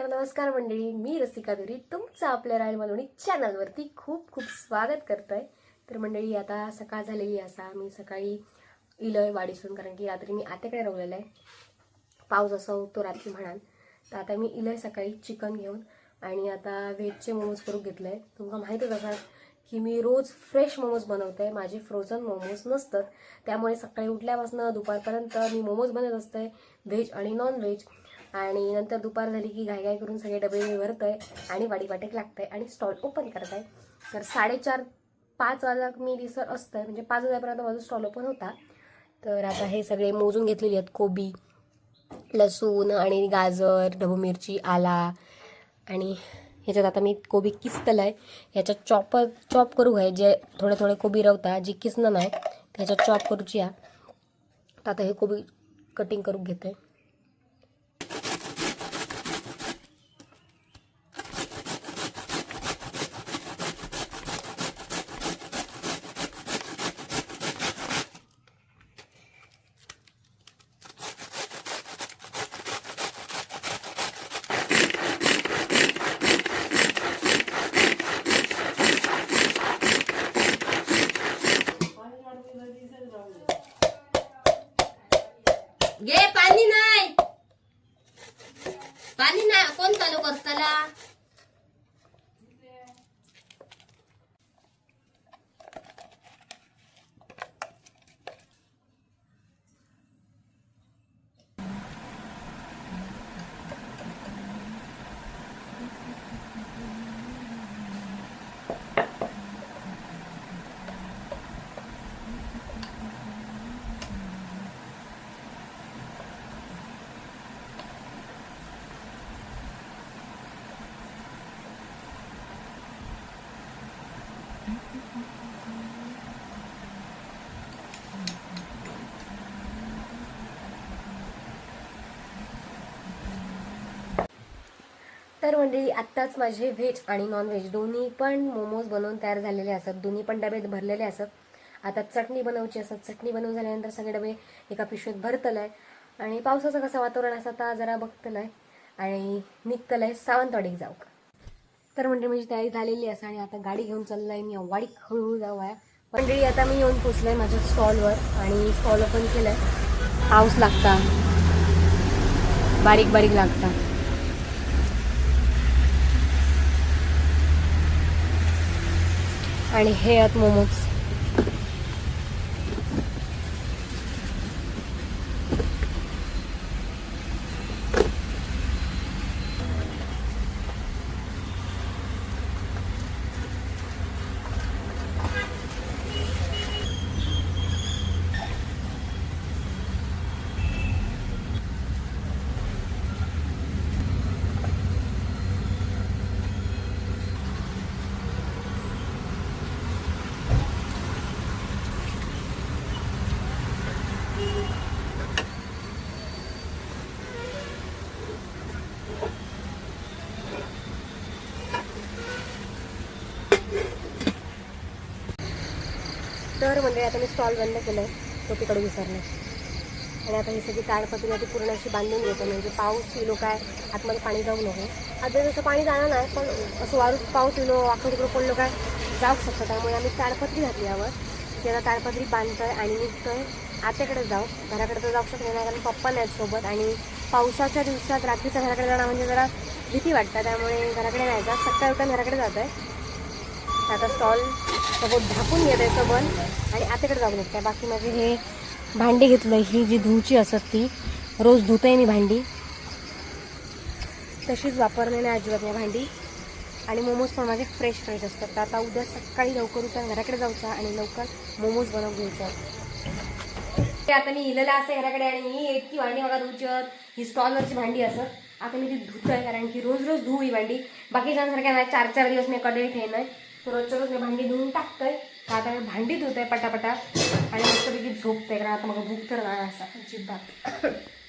तर नमस्कार मंडळी, मी रसिका दुरी तुमचं आपल्या रायल मलोनी चॅनलवरती खूप खूप स्वागत करतोय. तर मंडळी आता सकाळ झालेली असा मी सकाळी इलय वाडीसून, कारण की रात्री मी आत्याकडे राहिलेलं आहे. पाऊस असा होतो रात्री म्हणाल. तर आता मी इलय सकाळी चिकन घेऊन आणि आता व्हेजचे मोमोज करून घेतलंय. तुम्हाला माहीतच असाल की मी रोज फ्रेश मोमोज बनवते. माझे फ्रोझन मोमोज नसतात, त्यामुळे सकाळी उठल्यापासून दुपारपर्यंत मी मोमोज बनवत असते, व्हेज आणि नॉन व्हेज. आणि नंतर दुपार झाली की घाई करून सगळे डबे मी भरतोय आणि वाटेक लागतंय आणि स्टॉल ओपन करताय. तर 4:30-5 वाजता मी दिसत असतं, म्हणजे 5 वाजेपर्यंत माझा स्टॉल ओपन होता. तर आता हे सगळे मोजून घेतलेली आहेत. कोबी, लसूण आणि गाजर, ढबू मिरची, आला आणि ह्याच्यात आता मी कोबी किसतलाय. ह्याच्यात चॉप करू आहे, जे थोडे थोडे कोबी रवता जी किसणं नाही त्याच्यात चॉप करूची या. तर आता हे कोबी कटिंग करून घेते. घे पाणी नाही कोण चालू करताला. तर मंडळी आत्ताच माझे व्हेज आणि नॉन व्हेज दोन्ही पण मोमोज बनवून तयार झालेले असतात. दोन्ही पण डबे भरलेले असतात. आता चटणी बनवायची असतात. चटणी बनवून झाल्यानंतर सगळे डबे एका पिशवीत भरतलंय आणि पावसाचं कसं वातावरण असं आता जरा बघतलंय आणि निघतलंय सावंतवाडीक जाऊ. तर मंडळी माझी तयारी झालेली असं आणि आता गाडी घेऊन चाललंय मी वाडीक हळूहळू जाऊया. मंडळी आता मी येऊन पोचलोय माझ्या स्टॉलवर आणि स्टॉल ओपन केलंय. पाऊस लागता, बारीक बारीक लागता. आणि हे आहेत मोमोज. तर म्हणजे आता मी स्टॉल बंद केलं आहे, टोपीकडे विसरलं आणि आता ही सगळी ताडपत्री आधी पूर्ण अशी बांधून घेतो, म्हणजे पाऊस येलो काय आतमध्ये पाणी जाऊ नको. आता जसं पाणी जाणार नाही, पण असं वारू पाऊस येलो आखं तिकडं पडलो काय जाऊ शकतं. त्यामुळे आम्ही ताडपत्री घातली यावर. त्याला ताडपत्री बांधतोय आणि निघतोय. आत्याकडे जाऊ, घराकडे तर जाऊ शकत नाही कारण पप्पा नाहीत सोबत आणि पावसाच्या दिवसात रात्रीच्या घराकडे जाणं म्हणजे जरा भीती वाटतं, त्यामुळे घराकडे नाही जात. सकाळी उठून घराकडे जात आहे. आता स्टॉल सगळं झाकून घेत आहे सबन आणि आत्याकडे जाऊ निघते. बाकी माझे हे भांडी घेतलं, ही जी धुवची असत ती रोज धुते मी भांडी, तशीच वापरलेली अजिबात नाही भांडी. आणि मोमोज पण माझे फ्रेश असतात. तर आता उद्या सकाळी लवकर उठून घराकडे जाऊचा आणि लवकर मोमोज बनवून घ्यायचं. आता मी इलेला असं घराकडे आणि ही इतकी भांडी मला धुवची, ही स्टॉलवरची भांडी असत. आता मी ती धुतोय कारण की रोज रोज धुऊ ही भांडी. बाकीच्यांसारख्या नाही 4-4 दिवस मी कधी ठेवलं नाही, तर रोजच्या रोज मी भांडी धुवून टाकतोय. आता मी भांडी धुतोय पटापटा आणि मस्तपैकी झोपतोय, कारण आता मग भूक तर नाही असा अजिबात.